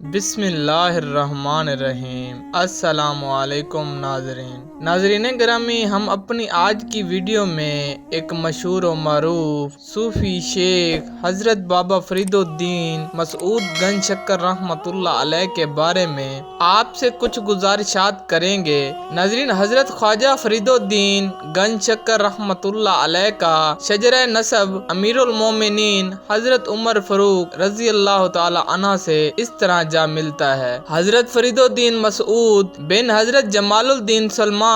بسم اللہ الرحمن الرحیم۔ السلام علیکم ناظرین گرامی، ہم اپنی آج کی ویڈیو میں ایک مشہور و معروف صوفی شیخ حضرت بابا فرید الدین مسعود گنج شکر رحمۃ اللہ علیہ کے بارے میں آپ سے کچھ گزارشات کریں گے۔ ناظرین، حضرت خواجہ فرید الدین گنج شکر رحمۃ اللہ علیہ کا شجرہ نسب امیر المومنین حضرت عمر فاروق رضی اللہ تعالی عنہ سے اس طرح جا ملتا ہے۔ حضرت فرید الدین مسعود بن حضرت جمال الدین سلمان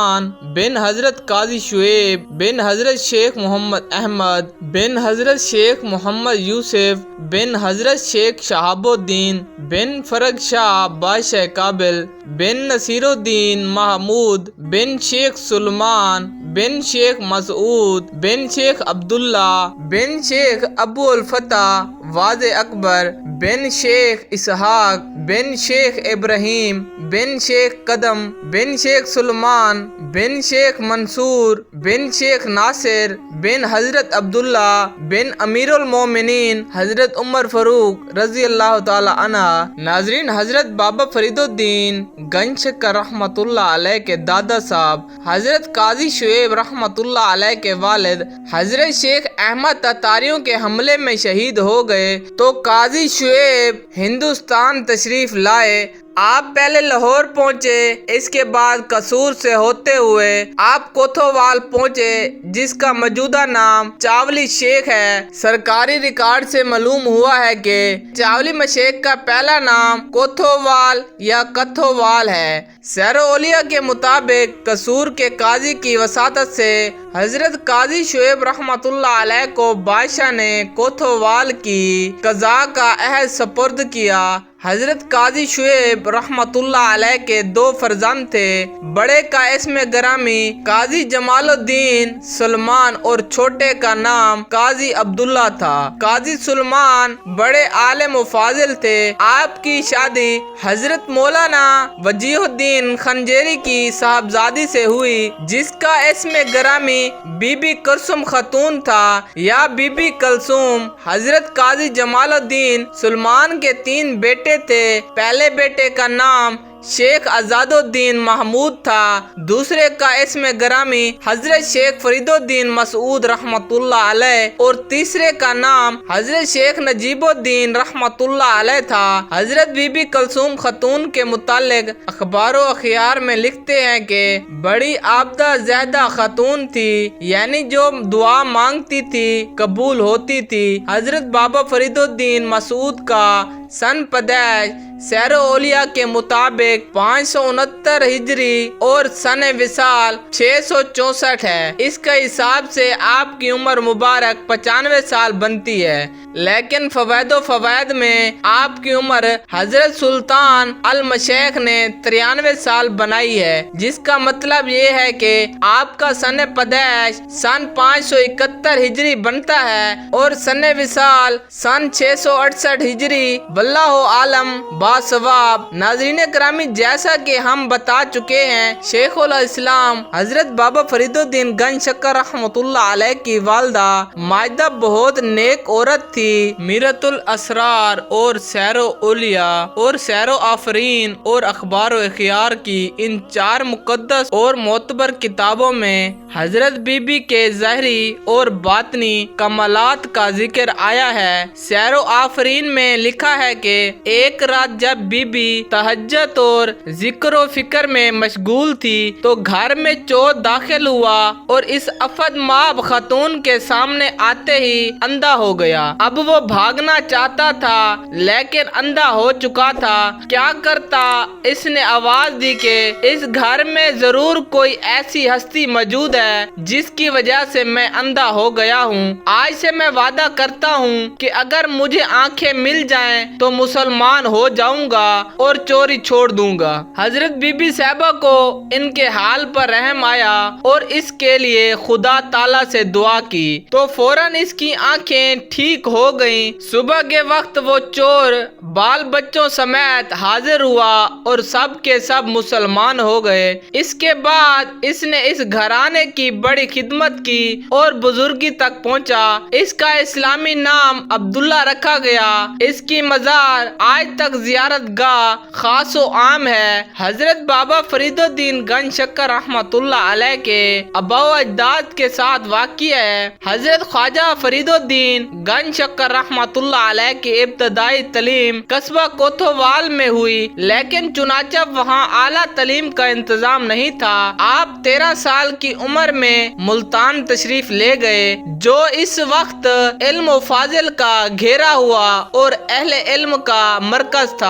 بن حضرت قاضی شعیب بن حضرت شیخ محمد احمد بن حضرت شیخ محمد یوسف بن حضرت شیخ شہاب الدین بن فرج شاہ بادشاہ کابل بن نصیر الدین محمود بن شیخ سلمان بن شیخ مسعود بن شیخ عبداللہ بن شیخ ابو الفتح واضح اکبر بن شیخ اسحاق بن شیخ ابراہیم بن شیخ قدم بن شیخ سلمان بن شیخ منصور بن شیخ ناصر بن حضرت عبداللہ بن امیر المومنین حضرت عمر فاروق رضی اللہ تعالی عنہ۔ ناظرین، حضرت بابا فرید الدین گنج شکر رحمۃ اللہ علیہ کے دادا صاحب حضرت قاضی شعیب رحمۃ اللہ علیہ کے والد حضرت شیخ احمد تاتاریوں کے حملے میں شہید ہو گئے تو قاضی شعیب ہندوستان تشریف لائے۔ آپ پہلے لاہور پہنچے، اس کے بعد قصور سے ہوتے ہوئے آپ کوتھوال پہنچے، جس کا موجودہ نام چاولی شیخ ہے۔ سرکاری ریکارڈ سے معلوم ہوا ہے کہ چاولی مشیخ کا پہلا نام کوتھوال یا کتھوال ہے۔ سیر اولیاء کے مطابق قصور کے قاضی کی وساطت سے حضرت قاضی شعیب رحمۃ اللہ علیہ کو بادشاہ نے کوتھوال کی قضاء کا عہد سپرد کیا۔ حضرت قاضی شعیب رحمۃ اللہ علیہ کے دو فرزند تھے، بڑے کا اسم گرامی قاضی جمال الدین سلمان اور چھوٹے کا نام قاضی عبداللہ تھا۔ قاضی سلمان بڑے عالم و فاضل تھے۔ آپ کی شادی حضرت مولانا وجیہ الدین خنجری کی صاحبزادی سے ہوئی، جس کا اسم گرامی بی بی کلثوم خاتون تھا یا بی بی کلثوم۔ حضرت قاضی جمال الدین سلمان کے 3 بیٹے تھے۔ پہلے بیٹے کا نام شیخ آزاد الدین محمود تھا، دوسرے کا اسم گرامی حضرت شیخ فرید الدین مسعود رحمۃ اللہ علیہ اور تیسرے کا نام حضرت شیخ نجیب الدین رحمۃ اللہ علیہ تھا۔ حضرت بی بی کلثوم خاتون کے متعلق اخبار و اخبار میں لکھتے ہیں کہ بڑی عابدہ زاہدہ خاتون تھی، یعنی جو دعا مانگتی تھی قبول ہوتی تھی۔ حضرت بابا فرید الدین مسعود کا سن پیدائش سیر اولیاء کے مطابق 569 ہجری اور سن وصال 664 ہے۔ اس کے حساب سے آپ کی عمر مبارک 95 سال بنتی ہے، لیکن فوائد و فوائد میں آپ کی عمر حضرت سلطان المشیخ نے 93 سال بنائی ہے، جس کا مطلب یہ ہے کہ آپ کا سن پیدائش سن 571 ہجری بنتا ہے اور سن وصال سن 668 ہجری۔ واللہ عالم باثواب۔ ناظرین کرامی، جیسا کہ ہم بتا چکے ہیں، شیخ الاسلام حضرت بابا فرید الدین گنج شکر رحمۃ اللہ علیہ کی والدہ ماجدہ بہت نیک عورت تھی۔ میرۃ الاسرار اور سیر و اولیاء اور سیر و آفرین اور اخبار و اخبار کی ان 4 مقدس اور معتبر کتابوں میں حضرت بی بی کے ظاہری اور باطنی کمالات کا ذکر آیا ہے۔ سیر و آفرین میں لکھا ہے کہ ایک رات جب بی بی تہجد اور ذکر و فکر میں مشغول تھی تو گھر میں چور داخل ہوا اور اس افد ماب خاتون کے سامنے آتے ہی اندھا ہو گیا۔ اب وہ بھاگنا چاہتا تھا لیکن اندھا ہو چکا تھا۔ کیا کرتا؟ اس نے آواز دی کہ اس گھر میں ضرور کوئی ایسی ہستی موجود ہے جس کی وجہ سے میں اندھا ہو گیا ہوں۔ آج سے میں وعدہ کرتا ہوں کہ اگر مجھے آنکھیں مل جائیں تو مسلمان ہو جاؤں گا اور چوری چھوڑ دوں گا۔ حضرت بی بی صاحبہ کو ان کے حال پر رحم آیا اور اس کے لیے خدا تعالیٰ سے دعا کی تو فوراً اس کی آنکھیں ٹھیک ہو گئیں۔ صبح کے وقت وہ چور بال بچوں سمیت حاضر ہوا اور سب کے سب مسلمان ہو گئے۔ اس کے بعد اس نے اس گھرانے کی بڑی خدمت کی اور بزرگی تک پہنچا۔ اس کا اسلامی نام عبداللہ رکھا گیا۔ اس کی مزار آج تک زیارت گاہ خاص و عام ہے۔ حضرت بابا فرید الدین گنج شکر رحمۃ اللہ علیہ کے آباء و اجداد کے ساتھ واقع ہے۔ حضرت خواجہ فرید الدین گنج شکر رحمۃ اللہ علیہ کی ابتدائی تعلیم قصبہ کوتھوال میں ہوئی، لیکن چنانچہ وہاں اعلیٰ تعلیم کا انتظام نہیں تھا۔ آپ 13 سال کی عمر میں ملتان تشریف لے گئے، جو اس وقت علم و فاضل کا گھیرا ہوا اور اہل علم کا مرکز تھا۔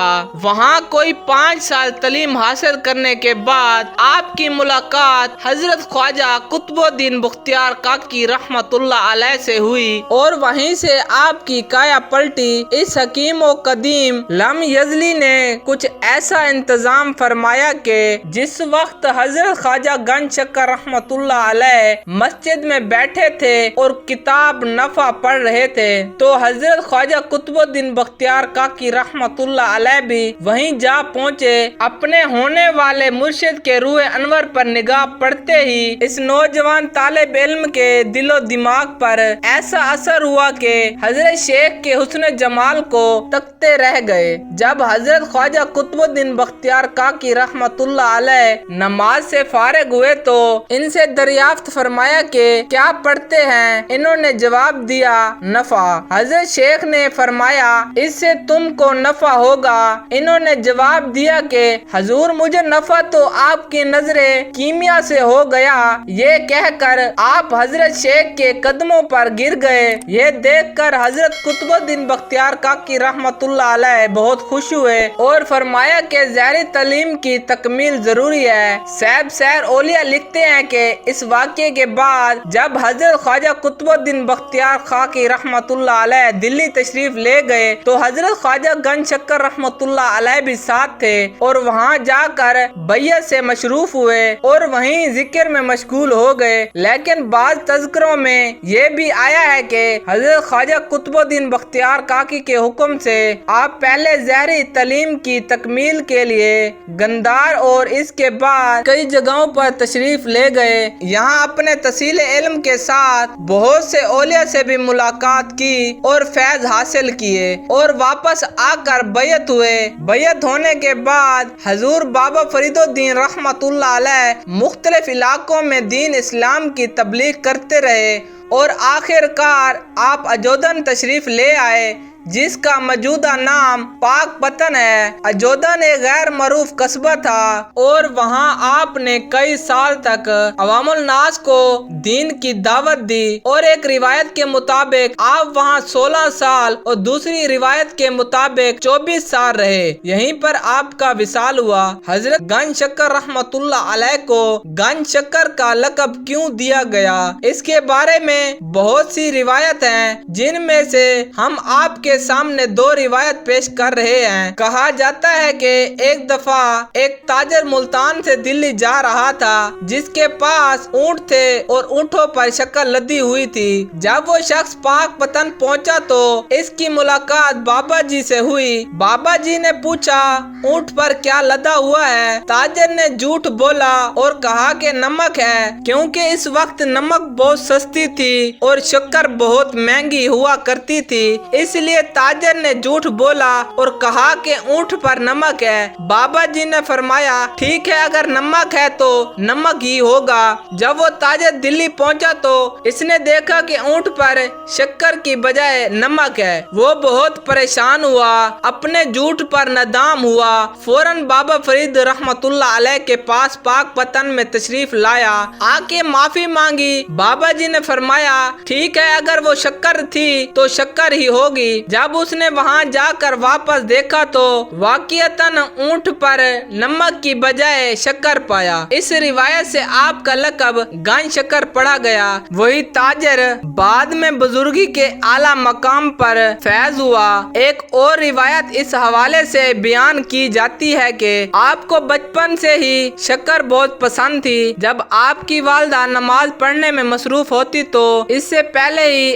وہاں کوئی 5 سال تعلیم حاصل کرنے کے بعد آپ کی ملاقات حضرت خواجہ قطب الدین بختیار کاکی رحمۃ اللہ علیہ سے ہوئی اور وہیں سے آپ کی کایا پلٹی۔ اس حکیم و قدیم لم یزلی نے کچھ ایسا انتظام فرمایا کہ جس وقت حضرت خواجہ گنج شکر رحمۃ اللہ علیہ مسجد میں بیٹھے تھے اور کتاب نفع پڑھ رہے تھے تو حضرت خواجہ قطب الدین بختیار کاکی رحمۃ اللہ علیہ بھی وہیں جا پہنچے۔ اپنے ہونے والے مرشد کے روح انور پر نگاہ پڑتے ہی اس نوجوان طالب علم کے دل و دماغ پر ایسا اثر ہوا کہ حضرت شیخ کے حسن جمال کو تکتے رہ گئے۔ جب حضرت خواجہ قطب الدین بختیار کاکی رحمۃ اللہ علیہ نماز سے فارغ ہوئے تو ان سے دریافت فرمایا کہ کیا پڑھتے ہیں؟ انہوں نے جواب دیا نفع۔ حضرت شیخ نے فرمایا اس سے تم کو نفع ہوگا۔ انہوں نے جواب دیا کہ حضور مجھے نفع تو آپ کی نظر کیمیا سے ہو گیا۔ یہ کہہ کر آپ حضرت شیخ کے قدموں پر گر گئے۔ یہ دیکھ کر حضرت قطب الدین بختیار کاکی رحمۃ اللہ علیہ بہت خوش ہوئے اور فرمایا کہ ظاہری تعلیم کی تکمیل ضروری ہے۔ صاحب سیر اولیاء لکھتے ہیں کہ اس واقعے کے بعد جب حضرت خواجہ قطب الدین بختیار کاکی رحمۃ اللہ علیہ دلی تشریف لے گئے تو حضرت خواجہ گنج شکر رحمۃ اللہ علیہ بھی ساتھ تھے اور وہاں جا کر بیعت سے مشروف ہوئے اور وہیں ذکر میں مشغول ہو گئے۔ لیکن بعض تذکروں میں یہ بھی آیا ہے کہ حضرت خواجہ قطب الدین بختیار کاکی کے حکم سے آپ پہلے ظاہری تعلیم کی تکمیل کے لیے گندار اور اس کے بعد کئی جگہوں پر تشریف لے گئے۔ یہاں اپنے تحصیل علم کے ساتھ بہت سے اولیاء سے بھی ملاقات کی اور فیض حاصل کیے اور واپس آ کر بیعت ہوئے۔ بیعت ہونے کے بعد حضور بابا فرید الدین رحمۃ اللہ علیہ مختلف علاقوں میں دین اسلام کی تبلیغ کرتے رہے اور آخر کار آپ اجودن تشریف لے آئے، جس کا موجودہ نام پاک پتن ہے۔ اجودن ایک غیر معروف قصبہ تھا اور وہاں آپ نے کئی سال تک عوام الناس کو دین کی دعوت دی اور ایک روایت کے مطابق آپ وہاں 16 سال اور دوسری روایت کے مطابق 24 سال رہے۔ یہیں پر آپ کا وصال ہوا۔ حضرت گنج شکر رحمۃ اللہ علیہ کو گنج شکر کا لقب کیوں دیا گیا، اس کے بارے میں بہت سی روایت ہیں، جن میں سے ہم آپ کے سامنے 2 روایت پیش کر رہے ہیں۔ کہا جاتا ہے کہ ایک دفعہ ایک تاجر ملتان سے دلی جا رہا تھا، جس کے پاس اونٹ تھے اور اونٹوں پر شکر لدی ہوئی تھی۔ جب وہ شخص پاک پتن پہنچا تو اس کی ملاقات بابا جی سے ہوئی۔ بابا جی نے پوچھا اونٹ پر کیا لدا ہوا ہے؟ تاجر نے جھوٹ بولا اور کہا کہ نمک ہے، کیونکہ اس وقت نمک بہت سستی تھی اور شکر بہت مہنگی ہوا کرتی تھی، اس لیے تاجر نے جھوٹ بولا اور کہا کہ اونٹ پر نمک ہے۔ بابا جی نے فرمایا ٹھیک ہے، اگر نمک ہے تو نمک ہی ہوگا۔ جب وہ تاجر دلی پہنچا تو اس نے دیکھا کہ اونٹ پر شکر کی بجائے نمک ہے۔ وہ بہت پریشان ہوا، اپنے جھوٹ پر ندام ہوا، فوراً بابا فرید رحمۃ اللہ علیہ کے پاس پاک پتن میں تشریف لایا، آ کے معافی مانگی۔ بابا جی نے فرمایا ٹھیک ہے، اگر وہ شکر تھی تو شکر ہی ہوگی۔ جب اس نے وہاں جا کر واپس دیکھا تو واقعتاً اونٹ پر نمک کی بجائے شکر پایا۔ اس روایت سے آپ کا لقب گنج شکر پڑا گیا۔ وہی تاجر بعد میں بزرگی کے اعلیٰ مقام پر فیض ہوا۔ ایک اور روایت اس حوالے سے بیان کی جاتی ہے کہ آپ کو بچپن سے ہی شکر بہت پسند تھی۔ جب آپ کی والدہ نماز پڑھنے میں مصروف ہوتی تو اس سے پہلے ہی